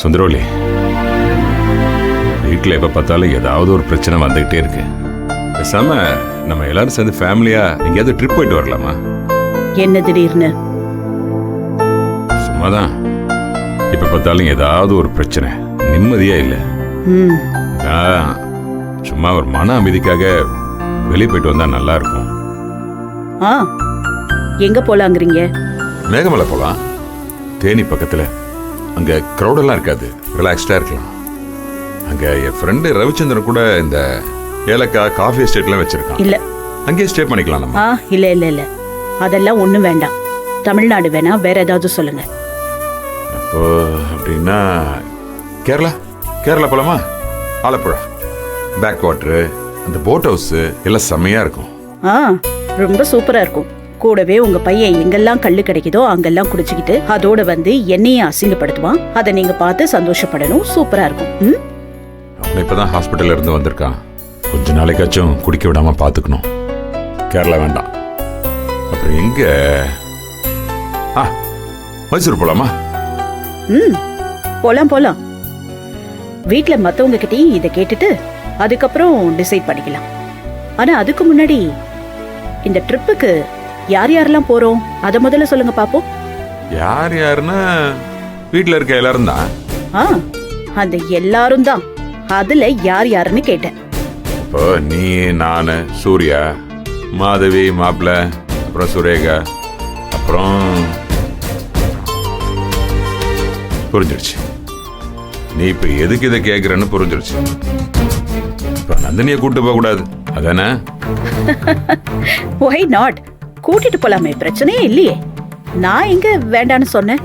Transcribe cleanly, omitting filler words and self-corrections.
சுந்தரவல்லி, வீட்டில் எப்போ பார்த்தாலும் ஏதாவது ஒரு பிரச்சனை வந்துகிட்டே இருக்கு. பேசாம நம்ம எல்லாரும் சேர்ந்து ஃபேமிலியா எங்கேயாவது ட்ரிப் போயிட்டு வரலாமா? என்ன திடீர்னு? சும்மாதான். எப்போ பார்த்தாலும் ஏதாவது ஒரு பிரச்சனை, நிம்மதியா இல்லை. சும்மா ஒரு மன அமைதிக்காக வெளியே போயிட்டு வந்தா நல்லா இருக்கும். எங்க போலாங்கிறீங்க? மேகமலை போலாம். தேனி பக்கத்துல. அங்க கிரௌடெல்லாம் இருக்காது, ரிலாக்ஸ்டா இருக்கலாம். அங்க என் ஃப்ரெண்டு ரவிச்சந்திரன் கூட இந்த ஏலக்காய் காஃபி எஸ்டேட்லாம் வச்சிருக்கான். இல்ல, அங்கேயே ஸ்டே பண்ணிக்கலாம் நம்ம. இல்ல இல்ல இல்ல, அதெல்லாம் ஒண்ணும் வேண்டாம். தமிழ்நாடு வேணா, வேற ஏதாவது சொல்லுங்க. அப்போ அப்படின்னா கேரளா போலாமா? ஆலப்புழா பேக் வாட்டரு, அந்த போட் ஹவுஸ் எல்லாம் செம்மையா இருக்கும். ரொம்ப சூப்பரா இருக்கும். கூடவே உங்க பையன் எங்கெல்லாம் கல்லு கிடைக்குதோ அங்கெல்லாம் குடிச்சுக்கிட்டு அதோட வந்து என்னையும் அசிங்கப்படுத்துவான். அதை நீங்க பார்த்து சந்தோஷப்படணும். சூப்பரா இருக்கும். அவனை இப்பதான் ஹாஸ்பிட்டல்ல இருந்து வந்திருக்கான். கொஞ்ச நாளைக்காச்சும் குடிக்க விடாம பாத்துக்கணும். கேரளா வேண்டாம். அப்புறம் எங்க? மைசூர் போலாமா? போலாம். வீட்டுல மத்தவங்க கிட்டயும் இதை கேட்டுட்டு அதுக்கப்புறம் டிசைட் பண்ணிக்கலாம். ஆனா அதுக்கு முன்னாடி இந்த ட்ரிப்புக்கு யார் யாரெல்லாம் போறோம் அத முதல்ல சொல்லுங்க பாப்போம். யாருன்னா வீட்டுல இருக்க எல்லாரும் தான். அந்த எல்லாரும் தான். அதுல யார் யாருன்னு கேட்டேன். இப்போ நீ, நானு, சூர்யா, மாதவி, மாப்பிள்ள, அப்புறம் சுரேகா, அப்புறம் புரிஞ்சிருச்சு. நீ இப்ப எதுக்கு இதை கேக்குறன்னு புரிஞ்சிருச்சு. இப்ப நந்தினியை கூட்டு போக கூடாது அதானே? Why not? கூட்டிட்டு போலாமே, பிரச்சனையே இல்லையே. நான் எங்க வேண்டான்னு சொன்னேன்?